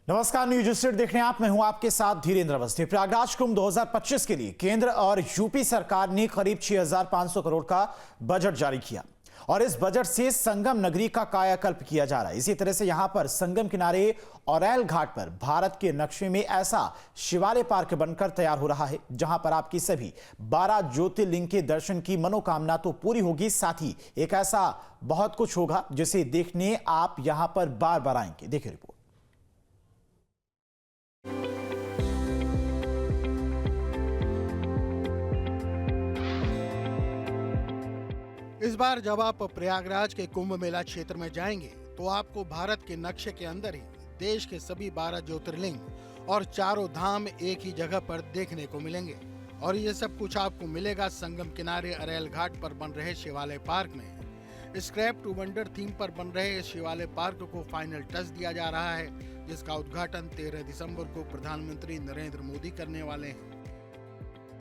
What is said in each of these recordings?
नमस्कार, news street देखने आप। मैं हूं आपके साथ धीरेन्द्र अवस्थी। प्रयागराज कुंभ 2025 के लिए केंद्र और यूपी सरकार ने करीब 6,500 करोड़ का बजट जारी किया और इस बजट से संगम नगरी का कायाकल्प किया जा रहा है। इसी तरह से यहां पर संगम किनारे औरैल घाट पर भारत के नक्शे में ऐसा शिवालय पार्क बनकर तैयार हो रहा है, जहां पर आपकी सभी 12 ज्योतिर्लिंग के दर्शन की मनोकामना तो पूरी होगी, साथ ही एक ऐसा बहुत कुछ होगा जिसे देखने आप यहां पर बार बार आएंगे। देखिए रिपोर्ट। इस बार जब आप प्रयागराज के कुंभ मेला क्षेत्र में जाएंगे तो आपको भारत के नक्शे के अंदर ही देश के सभी 12 ज्योतिर्लिंग और चारों धाम एक ही जगह पर देखने को मिलेंगे। और ये सब कुछ आपको मिलेगा संगम किनारे औरैल घाट पर बन रहे शिवालय पार्क में। स्क्रैप टू वंडर थीम पर बन रहे इस शिवालय पार्क को फाइनल टच दिया जा रहा है, जिसका उद्घाटन 13 दिसंबर को प्रधानमंत्री नरेंद्र मोदी करने वाले हैं।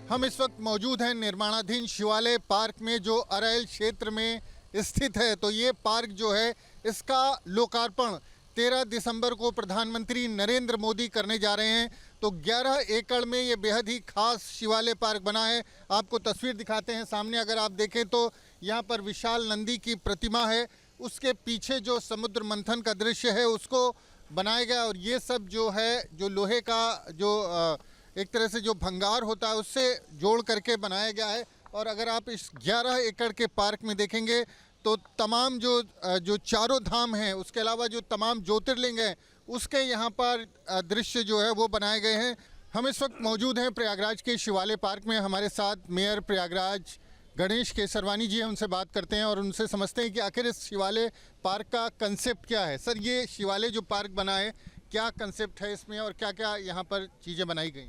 हम इस वक्त मौजूद हैं निर्माणाधीन शिवालय पार्क में, जो औरैल क्षेत्र में स्थित है। तो ये पार्क जो है, इसका लोकार्पण 13 दिसंबर को प्रधानमंत्री नरेंद्र मोदी करने जा रहे हैं। तो 11 एकड़ में ये बेहद ही खास शिवालय पार्क बना है। आपको तस्वीर दिखाते हैं सामने। अगर आप देखें तो यहाँ पर विशाल नंदी की प्रतिमा है, उसके पीछे जो समुद्र मंथन का दृश्य है उसको बनाया गया। और ये सब जो है, जो लोहे का जो एक तरह से जो भंगार होता है उससे जोड़ करके बनाया गया है। और अगर आप इस 11 एकड़ के पार्क में देखेंगे तो तमाम जो चारों धाम हैं, उसके अलावा जो तमाम ज्योतिर्लिंग हैं, उसके यहाँ पर दृश्य जो है वो बनाए गए हैं। हम इस वक्त मौजूद हैं प्रयागराज के शिवालय पार्क में। हमारे साथ मेयर प्रयागराज गणेश केसरवानी जी हैं, उनसे बात करते हैं और उनसे समझते हैं कि आखिर इस शिवालय पार्क का कंसेप्ट क्या है। सर, ये शिवालय जो पार्क बना है, क्या कंसेप्ट है इसमें और क्या क्या यहाँ पर चीज़ें बनाई गई?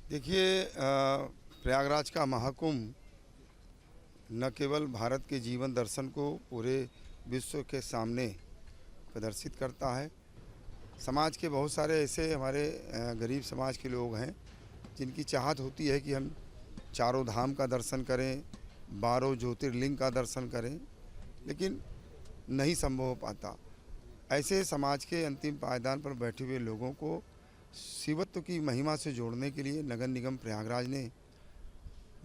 देखिए, प्रयागराज का महाकुंभ न केवल भारत के जीवन दर्शन को पूरे विश्व के सामने प्रदर्शित करता है। समाज के बहुत सारे ऐसे हमारे गरीब समाज के लोग हैं जिनकी चाहत होती है कि हम चारों धाम का दर्शन करें, 12 ज्योतिर्लिंग का दर्शन करें, लेकिन नहीं संभव हो पाता। ऐसे समाज के अंतिम पायदान पर बैठे हुए लोगों को शिवत्व की महिमा से जोड़ने के लिए नगर निगम प्रयागराज ने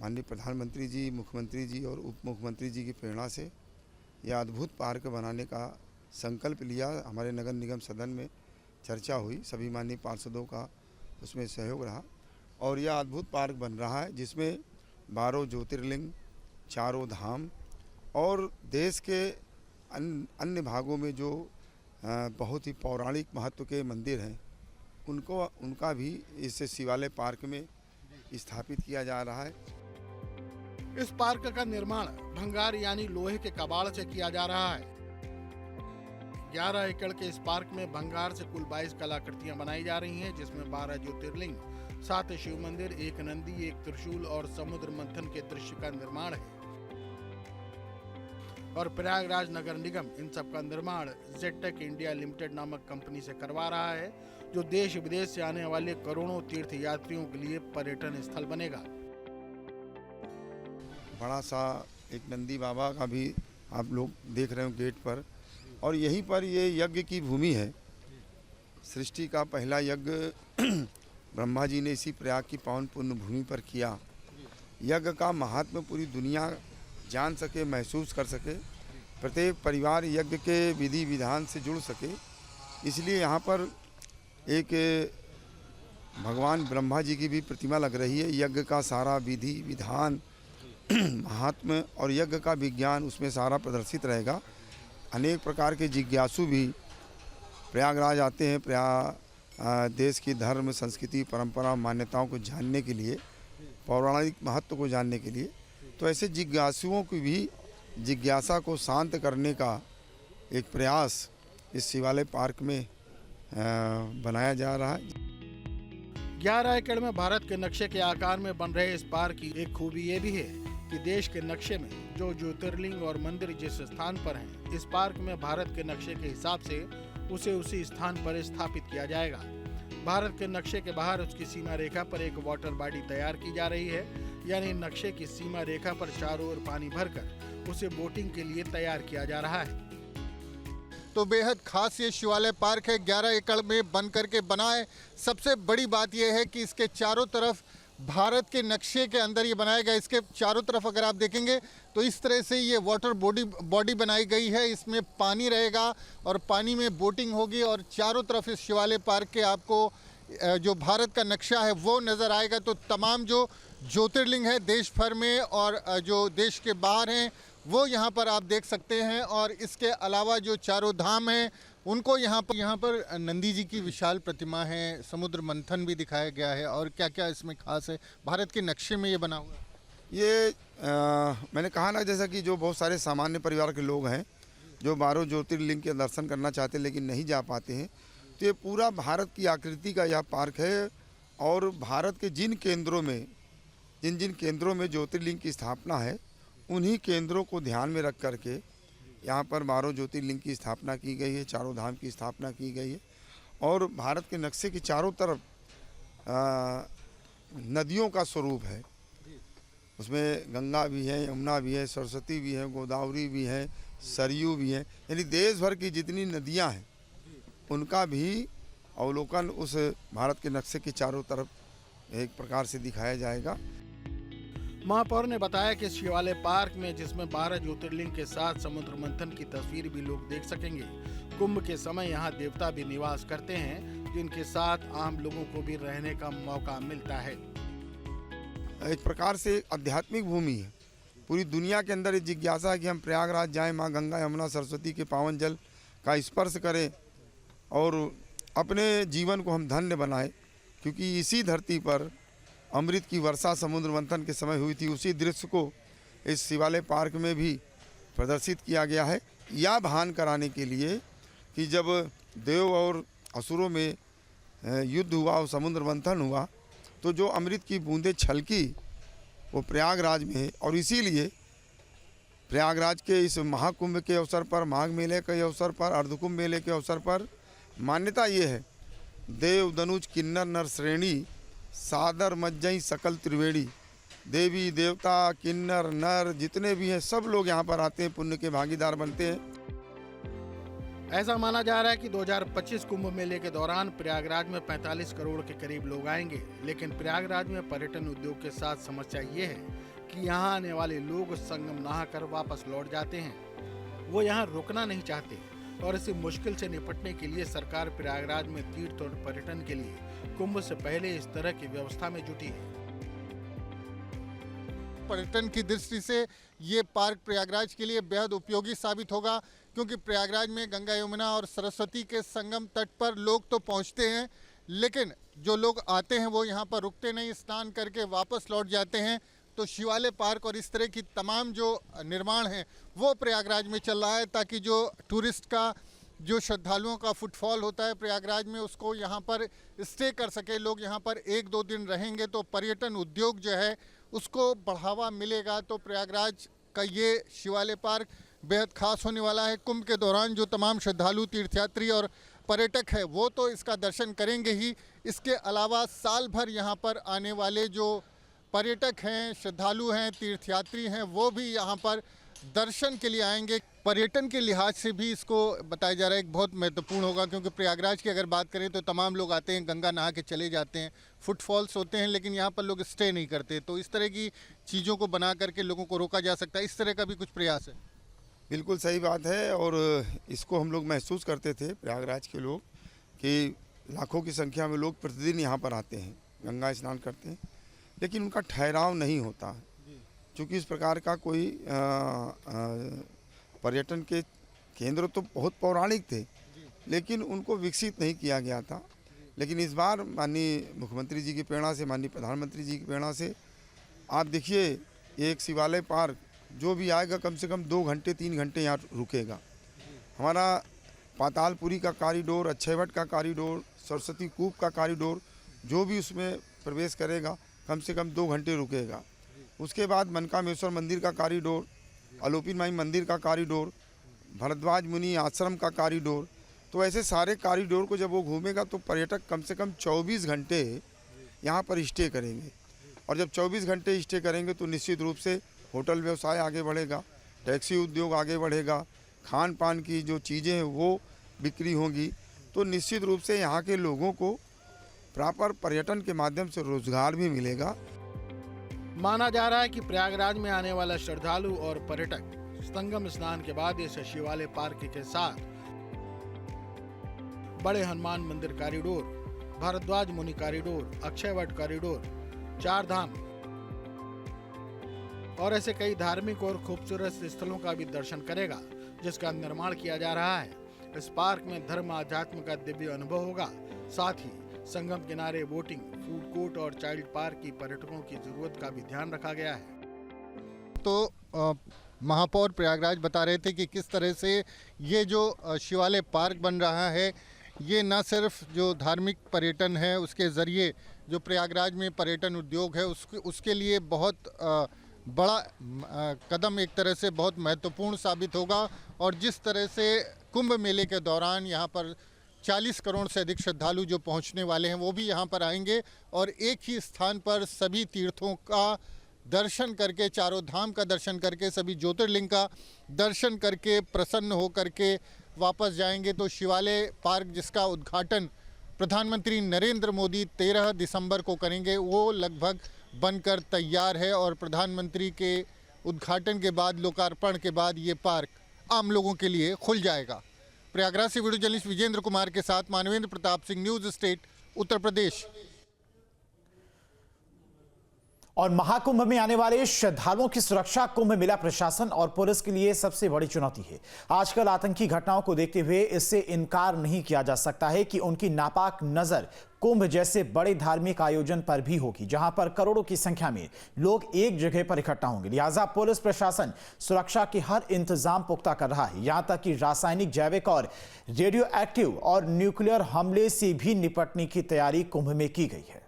माननीय प्रधानमंत्री जी, मुख्यमंत्री जी और उप मुख्यमंत्री जी की प्रेरणा से यह अद्भुत पार्क बनाने का संकल्प लिया। हमारे नगर निगम सदन में चर्चा हुई, सभी माननीय पार्षदों का उसमें सहयोग रहा और यह अद्भुत पार्क बन रहा है, जिसमें 12 ज्योतिर्लिंग, चारों धाम और देश के अन्य भागों में जो बहुत ही पौराणिक महत्व के मंदिर हैं, उनका भी इस शिवालय पार्क में स्थापित किया जा रहा है। इस पार्क का निर्माण भंगार यानी लोहे के कबाड़ से किया जा रहा है। 11 एकड़ के इस पार्क में भंगार से कुल 22 कलाकृतियां बनाई जा रही हैं, जिसमें 12 ज्योतिर्लिंग, 7 शिव मंदिर, 1 नंदी, 1 त्रिशूल और समुद्र मंथन के दृश्य का निर्माण है। और प्रयागराज नगर निगम इन सब का निर्माण जेटेक इंडिया लिमिटेड नामक कंपनी से करवा रहा है, जो देश विदेश से आने वाले करोड़ों तीर्थ यात्रियों के लिए पर्यटन स्थल बनेगा। बड़ा सा एक नंदी बाबा का भी आप लोग देख रहे हो गेट पर, और यहीं पर ये यज्ञ की भूमि है। सृष्टि का पहला यज्ञ ब्रह्मा जी ने इसी प्रयाग की पावन पुण्य भूमि पर किया। यज्ञ का महात्म्य पूरी दुनिया जान सके, महसूस कर सके, प्रत्येक परिवार यज्ञ के विधि विधान से जुड़ सके, इसलिए यहाँ पर एक भगवान ब्रह्मा जी की भी प्रतिमा लग रही है। यज्ञ का सारा विधि विधान, महात्म्य और यज्ञ का विज्ञान उसमें सारा प्रदर्शित रहेगा। अनेक प्रकार के जिज्ञासु भी प्रयागराज आते हैं देश की धर्म, संस्कृति, परंपरा, मान्यताओं को जानने के लिए, पौराणिक महत्व को जानने के लिए। तो ऐसे जिज्ञासुओं की भी जिज्ञासा को शांत करने का एक प्रयास इस शिवालय पार्क में बनाया जा रहा है। 11 एकड़ में भारत के नक्शे के आकार में बन रहे इस पार्क की एक खूबी ये भी है कि देश के नक्शे में जो ज्योतिर्लिंग और मंदिर जिस स्थान पर हैं, इस पार्क में भारत के नक्शे के हिसाब से उसे उसी स्थान पर स्थापित किया जाएगा। भारत के नक्शे के बाहर उसकी सीमा रेखा पर एक वाटर बॉडी तैयार की जा रही है, यानी नक्शे की सीमा रेखा पर चारों ओर पानी भरकर उसे बोटिंग के लिए तैयार किया जा रहा है। तो बेहद खास ये शिवालय पार्क है। 11 एकड़ में बन करके बना है। सबसे बड़ी बात यह है कि इसके चारों तरफ भारत के नक्शे के अंदर ये बनाया गया। इसके चारों तरफ अगर आप देखेंगे तो इस तरह से ये वाटर बॉडी बनाई गई है। इसमें पानी रहेगा और पानी में बोटिंग होगी और चारों तरफ इस शिवालय पार्क के आपको जो भारत का नक्शा है वो नज़र आएगा। तो तमाम जो ज्योतिर्लिंग है देश भर में और जो देश के बाहर हैं वो यहाँ पर आप देख सकते हैं। और इसके अलावा जो चारों धाम हैं उनको यहाँ पर नंदी जी की विशाल प्रतिमा है, समुद्र मंथन भी दिखाया गया है। और क्या क्या इसमें खास है भारत के नक्शे में ये बना हुआ है? ये मैंने कहा ना, जैसा कि जो बहुत सारे सामान्य परिवार के लोग हैं जो 12 ज्योतिर्लिंग के दर्शन करना चाहते हैं लेकिन नहीं जा पाते हैं, तो ये पूरा भारत की आकृति का यह पार्क है। और भारत के जिन जिन केंद्रों में ज्योतिर्लिंग की स्थापना है उन्हीं केंद्रों को ध्यान में रख करके यहाँ पर 12 ज्योतिर्लिंग की स्थापना की गई है, चारों धाम की स्थापना की गई है। और भारत के नक्शे के चारों तरफ नदियों का स्वरूप है। उसमें गंगा भी है, यमुना भी है, सरस्वती भी है, गोदावरी भी है, सरयू भी है, यानी देश भर की जितनी नदियाँ हैं उनका भी अवलोकन उस भारत के नक्शे के चारों तरफ एक प्रकार से दिखाया जाएगा। महापौर ने बताया कि शिवालय पार्क में, जिसमें 12 ज्योतिर्लिंग के साथ समुद्र मंथन की तस्वीर भी लोग देख सकेंगे, कुंभ के समय यहाँ देवता भी निवास करते हैं, जिनके साथ आम लोगों को भी रहने का मौका मिलता है। एक प्रकार से आध्यात्मिक भूमि है। पूरी दुनिया के अंदर ये जिज्ञासा है कि हम प्रयागराज जाएं, माँ गंगा यमुना सरस्वती के पावन जल का स्पर्श करें और अपने जीवन को हम धन्य बनाएं, क्योंकि इसी धरती पर अमृत की वर्षा समुद्र मंथन के समय हुई थी। उसी दृश्य को इस शिवालय पार्क में भी प्रदर्शित किया गया है, या भान कराने के लिए कि जब देव और असुरों में युद्ध हुआ और समुद्र मंथन हुआ तो जो अमृत की बूंदें छलकी वो प्रयागराज में है। और इसीलिए प्रयागराज के इस महाकुंभ के अवसर पर, माघ मेले के अवसर पर, अर्धकुंभ मेले के अवसर पर मान्यता ये है, देव दनुज किन्नर नर श्रेणी सादर मज्जई सकल त्रिवेणी। देवी देवता किन्नर नर जितने भी हैं सब लोग यहाँ पर आते हैं, पुण्य के भागीदार बनते हैं। ऐसा माना जा रहा है कि 2025 कुंभ मेले के दौरान प्रयागराज में 45 करोड़ के करीब लोग आएंगे। लेकिन प्रयागराज में पर्यटन उद्योग के साथ समस्या ये है कि यहाँ आने वाले लोग संगम नहाकर वापस लौट जाते हैं। वो यहाँ रुकना नहीं चाहते और इसी मुश्किल से निपटने के लिए सरकार प्रयागराज में तीर्थ और पर्यटन के लिए कुंभ से पहले इस तरह की व्यवस्था में जुटी है। पर्यटन की दृष्टि से ये पार्क प्रयागराज के लिए बेहद उपयोगी साबित होगा, क्योंकि प्रयागराज में गंगा यमुना और सरस्वती के संगम तट पर लोग तो पहुंचते हैं, लेकिन जो लोग आते हैं वो यहाँ पर रुकते नहीं, स्नान करके वापस लौट जाते हैं। तो शिवालय पार्क और इस तरह की तमाम जो निर्माण है वो प्रयागराज में चल रहा है, ताकि जो टूरिस्ट का, जो श्रद्धालुओं का फुटफॉल होता है प्रयागराज में, उसको यहाँ पर स्टे कर सके। लोग यहाँ पर 1-2 दिन रहेंगे तो पर्यटन उद्योग जो है उसको बढ़ावा मिलेगा। तो प्रयागराज का ये शिवालय पार्क बेहद खास होने वाला है। कुंभ के दौरान जो तमाम श्रद्धालु, तीर्थयात्री और पर्यटक है वो तो इसका दर्शन करेंगे ही, इसके अलावा साल भर यहाँ पर आने वाले जो पर्यटक हैं, श्रद्धालु हैं, तीर्थयात्री हैं, वो भी यहाँ पर दर्शन के लिए आएंगे। पर्यटन के लिहाज से भी इसको बताया जा रहा है एक बहुत महत्वपूर्ण होगा, क्योंकि प्रयागराज की अगर बात करें तो तमाम लोग आते हैं, गंगा नहा के चले जाते हैं, फुटफॉल्स होते हैं, लेकिन यहाँ पर लोग स्टे नहीं करते। तो इस तरह की चीज़ों को बना करके लोगों को रोका जा सकता है। इस तरह का भी कुछ प्रयास है। बिल्कुल सही बात है, और इसको हम लोग महसूस करते थे प्रयागराज के लोग कि लाखों की संख्या में लोग प्रतिदिन यहाँ पर आते हैं, गंगा स्नान करते हैं, लेकिन उनका ठहराव नहीं होता है। चूँकि इस प्रकार का कोई पर्यटन के केंद्र तो बहुत पौराणिक थे, लेकिन उनको विकसित नहीं किया गया था। लेकिन इस बार माननीय मुख्यमंत्री जी की प्रेरणा से, माननीय प्रधानमंत्री जी की प्रेरणा से आप देखिए, एक शिवालय पार्क जो भी आएगा कम से कम 2 घंटे 3 घंटे यहाँ रुकेगा। हमारा पातालपुरी का कॉरिडोर, अक्षयवट का कॉरिडोर, सरस्वती कूप का कॉरिडोर, जो भी उसमें प्रवेश करेगा कम से कम 2 घंटे रुकेगा। उसके बाद मनकामेश्वर मंदिर का कॉरिडोर, अलोपी माई मंदिर का कॉरिडोर, भरद्वाज मुनि आश्रम का कॉरिडोर, तो ऐसे सारे कॉरिडोर को जब वो घूमेगा तो पर्यटक कम से कम 24 घंटे यहाँ पर स्टे करेंगे। और जब 24 घंटे स्टे करेंगे तो निश्चित रूप से होटल व्यवसाय आगे बढ़ेगा, टैक्सी उद्योग आगे बढ़ेगा, खान पान की जो चीज़ें हैं वो बिक्री होंगी, तो निश्चित रूप से यहाँ के लोगों को प्रॉपर पर्यटन के माध्यम से रोजगार भी मिलेगा। माना जा रहा है कि प्रयागराज में आने वाला श्रद्धालु और पर्यटक संगम स्नान के बाद इस शिवालय पार्क के साथ बड़े हनुमान मंदिर कॉरिडोर, भारद्वाज मुनि कॉरिडोर, अक्षयवट कॉरिडोर, चार धाम और ऐसे कई धार्मिक और खूबसूरत स्थलों का भी दर्शन करेगा, जिसका निर्माण किया जा रहा है। इस पार्क में धर्म आध्यात्म का दिव्य अनुभव होगा। साथ ही संगम किनारे बोटिंग, फूड कोर्ट और चाइल्ड पार्क की पर्यटकों की जरूरत का भी ध्यान रखा गया है। तो महापौर प्रयागराज बता रहे थे कि किस तरह से ये जो शिवालय पार्क बन रहा है, ये न सिर्फ जो धार्मिक पर्यटन है उसके ज़रिए जो प्रयागराज में पर्यटन उद्योग है उसके लिए बहुत बड़ा कदम एक तरह से बहुत महत्वपूर्ण साबित होगा। और जिस तरह से कुंभ मेले के दौरान यहाँ पर 40 करोड़ से अधिक श्रद्धालु जो पहुँचने वाले हैं वो भी यहाँ पर आएंगे और एक ही स्थान पर सभी तीर्थों का दर्शन करके, चारों धाम का दर्शन करके, सभी ज्योतिर्लिंग का दर्शन करके प्रसन्न हो करके वापस जाएंगे। तो शिवालय पार्क जिसका उद्घाटन प्रधानमंत्री नरेंद्र मोदी 13 दिसंबर को करेंगे, वो लगभग बनकर तैयार है और प्रधानमंत्री के उद्घाटन के बाद, लोकार्पण के बाद ये पार्क आम लोगों के लिए खुल जाएगा। प्रयागराज से वीडियो जर्नलिस्ट विजेंद्र कुमार के साथ मानवेंद्र प्रताप सिंह, न्यूज़ स्टेट, उत्तर प्रदेश। और महाकुंभ में आने वाले श्रद्धालुओं की सुरक्षा कुंभ मेला प्रशासन और पुलिस के लिए सबसे बड़ी चुनौती है। आजकल आतंकी घटनाओं को देखते हुए इससे इनकार नहीं किया जा सकता है कि उनकी नापाक नजर कुंभ जैसे बड़े धार्मिक आयोजन पर भी होगी, जहां पर करोड़ों की संख्या में लोग एक जगह पर इकट्ठा होंगे। लिहाजा पुलिस प्रशासन सुरक्षा के हर इंतजाम पुख्ता कर रहा है। यहां तक कि रासायनिक, जैविक और रेडियो एक्टिव और न्यूक्लियर हमले से भी निपटने की तैयारी कुंभ में की गई है।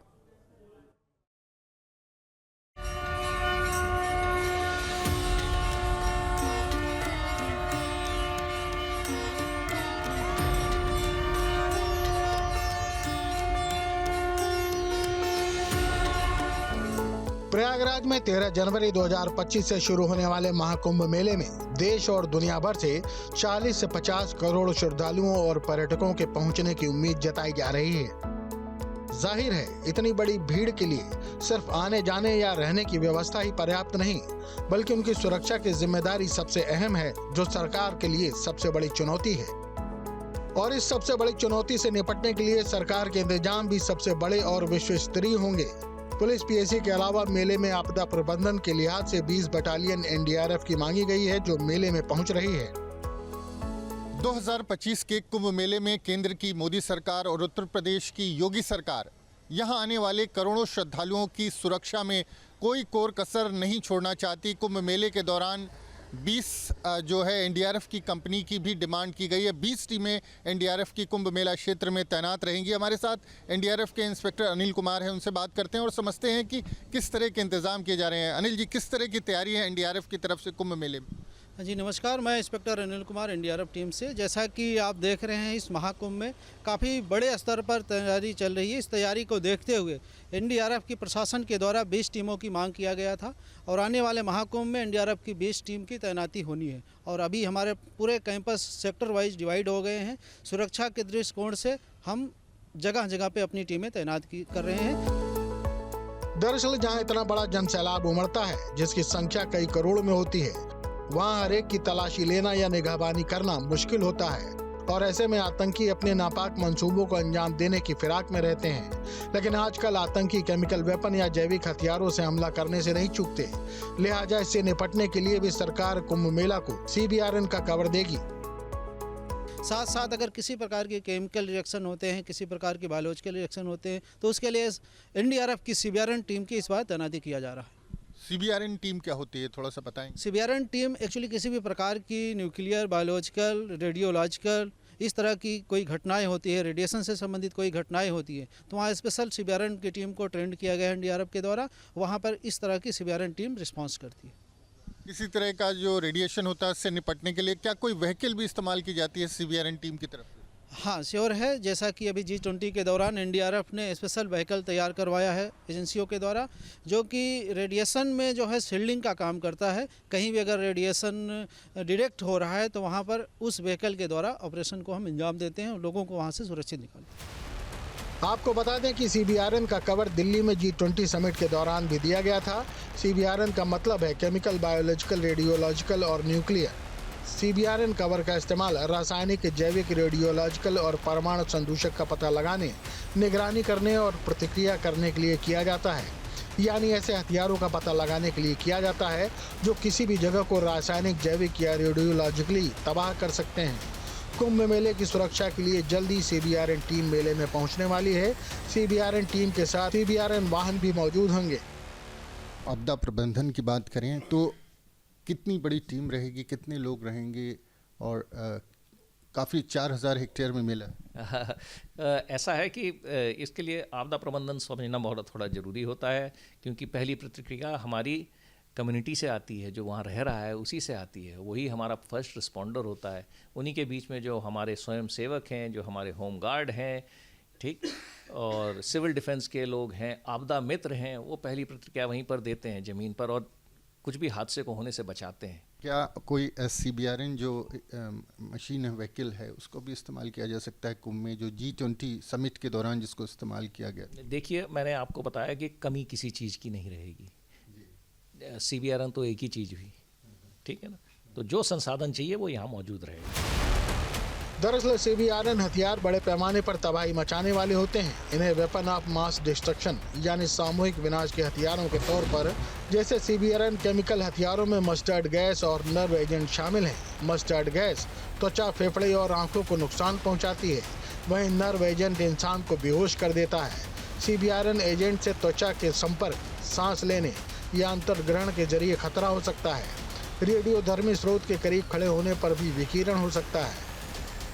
प्रयागराज में 13 जनवरी 2025 से शुरू होने वाले महाकुंभ मेले में देश और दुनिया भर से 40 से 50 करोड़ श्रद्धालुओं और पर्यटकों के पहुंचने की उम्मीद जताई जा रही है। जाहिर है, इतनी बड़ी भीड़ के लिए सिर्फ आने जाने या रहने की व्यवस्था ही पर्याप्त नहीं, बल्कि उनकी सुरक्षा की जिम्मेदारी सबसे अहम है, जो सरकार के लिए सबसे बड़ी चुनौती है। और इस सबसे बड़ी चुनौती से निपटने के लिए सरकार के इंतजाम भी सबसे बड़े और विश्व स्तरीय होंगे। पुलिस पीएसी के अलावा मेले में आपदा प्रबंधन के लिहाज से 20 बटालियन एनडीआरएफ की मांगी गई है, जो मेले में पहुंच रही है। 2025 के कुंभ मेले में केंद्र की मोदी सरकार और उत्तर प्रदेश की योगी सरकार यहां आने वाले करोड़ों श्रद्धालुओं की सुरक्षा में कोई कोर कसर नहीं छोड़ना चाहती। कुंभ मेले के दौरान 20 जो है एनडीआरएफ की कंपनी की भी डिमांड की गई है। 20 टीमें एनडीआरएफ की कुंभ मेला क्षेत्र में तैनात रहेंगी। हमारे साथ एनडीआरएफ के इंस्पेक्टर अनिल कुमार हैं, उनसे बात करते हैं और समझते हैं कि किस तरह के इंतजाम किए जा रहे हैं। अनिल जी, किस तरह की तैयारी है एनडीआरएफ की तरफ से कुंभ मेले में? जी नमस्कार, मैं inspector Anil Kumar NDRF team से। जैसा कि आप देख रहे हैं, इस महाकुंभ में काफ़ी बड़े स्तर पर तैयारी चल रही है। इस तैयारी को देखते हुए एनडीआरएफ की प्रशासन के द्वारा 20 टीमों की मांग किया गया था और आने वाले महाकुंभ में एनडीआरएफ की 20 टीम की तैनाती होनी है। और अभी हमारे पूरे कैंपस सेक्टर वाइज डिवाइड हो गए हैं। सुरक्षा के दृष्टिकोण से हम जगह जगह पे अपनी टीमें तैनात कर रहे हैं। दरअसल जहां इतना बड़ा जन सैलाब उमड़ता है, जिसकी संख्या कई करोड़ में होती है, वहां हर एक की तलाशी लेना या निगहबानी करना मुश्किल होता है। और ऐसे में आतंकी अपने नापाक मंसूबों को अंजाम देने की फिराक में रहते हैं। लेकिन आजकल आतंकी केमिकल वेपन या जैविक हथियारों से हमला करने से नहीं चूकते। लिहाजा इससे निपटने के लिए भी सरकार कुंभ मेला को CBRN का कवर देगी। साथ साथ अगर किसी प्रकार के केमिकल रिएक्शन होते हैं, किसी प्रकार के बायोलॉजिकल रिएक्शन होते हैं, तो उसके लिए एनडीआरएफ की CBRN टीम की इस बार तैनाती किया जा रहा है। CBRN टीम क्या होती है, थोड़ा सा बताएं। CBRN टीम एक्चुअली किसी भी प्रकार की न्यूक्लियर, बायोलॉजिकल, रेडियोलॉजिकल इस तरह की कोई घटनाएं होती है, रेडिएशन से संबंधित कोई घटनाएं होती है, तो वहाँ स्पेशल CBRN की टीम को ट्रेंड किया गया है एनडीआरएफ के द्वारा। वहाँ पर इस तरह की CBRN टीम रिस्पॉन्स करती है। इसी तरह का जो रेडिएशन होता है उससे निपटने के लिए क्या कोई व्हीकल भी इस्तेमाल की जाती है CBRN टीम की तरफ से? हाँ श्योर है। जैसा कि अभी G20 के दौरान एनडीआरएफ ने स्पेशल व्हीकल तैयार करवाया है एजेंसियों के द्वारा, जो कि रेडिएशन में जो है शील्डिंग का काम करता है। कहीं भी अगर रेडिएशन डायरेक्ट हो रहा है तो वहाँ पर उस व्हीकल के द्वारा ऑपरेशन को हम अंजाम देते हैं और लोगों को वहाँ से सुरक्षित निकालते हैं। आपको बता दें कि CBRN का कवर दिल्ली में G20 समिट के दौरान भी दिया गया था। CBRN का मतलब है केमिकल, बायोलॉजिकल, रेडियोलॉजिकल और न्यूक्लियर। CBRN कवर का इस्तेमाल रासायनिक, जैविक, रेडियोलॉजिकल और परमाणु संदूषक का पता लगाने, निगरानी करने और प्रतिक्रिया करने के लिए किया जाता है। यानी ऐसे हथियारों का पता लगाने के लिए किया जाता है जो किसी भी जगह को रासायनिक, जैविक या रेडियोलॉजिकली तबाह कर सकते हैं। कुंभ मेले की सुरक्षा के लिए जल्दी CBRN टीम मेले में पहुंचने वाली है। CBRN टीम के साथ CBRN वाहन भी मौजूद होंगे। आपदा प्रबंधन की बात करें तो कितनी बड़ी टीम रहेगी, कितने लोग रहेंगे, और काफ़ी 4000 हेक्टेयर में मेला है। ऐसा है कि इसके लिए आपदा प्रबंधन समझना बहुत थोड़ा ज़रूरी होता है, क्योंकि पहली प्रतिक्रिया हमारी कम्युनिटी से आती है, जो वहाँ रह रहा है उसी से आती है। वही हमारा फर्स्ट रिस्पॉन्डर होता है। उन्हीं के बीच में जो हमारे स्वयं सेवक हैं, जो हमारे होम गार्ड हैं, ठीक, और सिविल डिफेंस के लोग हैं, आपदा मित्र हैं, वो पहली प्रतिक्रिया वहीं पर देते हैं ज़मीन पर और कुछ भी हादसे को होने से बचाते हैं। क्या कोई CBRN जो मशीन है, व्हीकल है, उसको भी इस्तेमाल किया जा सकता है कुंभ में, जो G20 समिट के दौरान जिसको इस्तेमाल किया गया? देखिए, मैंने आपको बताया कि कमी किसी चीज़ की नहीं रहेगी। CBRN तो एक ही चीज़ हुई, ठीक है ना, तो जो संसाधन चाहिए वो यहाँ मौजूद रहेगा। दरअसल CBRN हथियार बड़े पैमाने पर तबाही मचाने वाले होते हैं। इन्हें वेपन ऑफ मास डिस्ट्रक्शन यानी सामूहिक विनाश के हथियारों के तौर पर, जैसे CBRN केमिकल हथियारों में मस्टर्ड गैस और नर्व एजेंट शामिल हैं। मस्टर्ड गैस त्वचा, फेफड़े और आंखों को नुकसान पहुंचाती है, वहीं नर्व एजेंट इंसान को बेहोश कर देता है। CBRN एजेंट से त्वचा के संपर्क, सांस लेने या अंतर्ग्रहण के जरिए खतरा हो सकता है। रेडियोधर्मी स्रोत के करीब खड़े होने पर भी विकिरण हो सकता है।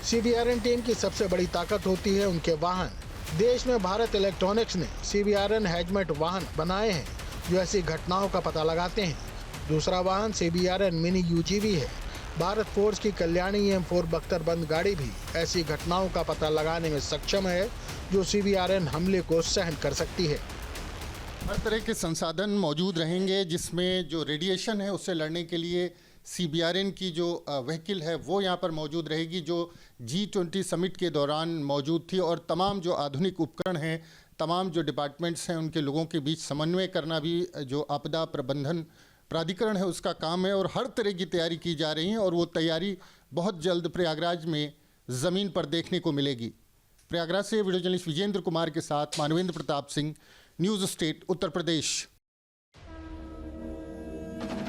CBRN टीम की सबसे बड़ी ताकत होती है उनके वाहन। देश में भारत इलेक्ट्रॉनिक्स ने CBRN हैजमेट वाहन बनाए हैं जो ऐसी घटनाओं का पता लगाते हैं। दूसरा वाहन CBRN मिनी UGV है। भारत फोर्स की कल्याणी M4 बख्तरबंद गाड़ी भी ऐसी घटनाओं का पता लगाने में सक्षम है जो CBRN हमले को सहन कर सकती है। हर तरह के संसाधन मौजूद रहेंगे, जिसमें जो रेडिएशन है उससे लड़ने के लिए CBRN की जो व्हीकल है वो यहाँ पर मौजूद रहेगी, जो G20 समिट के दौरान मौजूद थी। और तमाम जो आधुनिक उपकरण हैं, तमाम जो डिपार्टमेंट्स हैं, उनके लोगों के बीच समन्वय करना भी जो आपदा प्रबंधन प्राधिकरण है उसका काम है। और हर तरह की तैयारी की जा रही है और वो तैयारी बहुत जल्द प्रयागराज में ज़मीन पर देखने को मिलेगी। प्रयागराज से वीडियो जर्नलिस्ट विजेंद्र कुमार के साथ मानवेंद्र प्रताप सिंह, न्यूज़ स्टेट, उत्तर प्रदेश।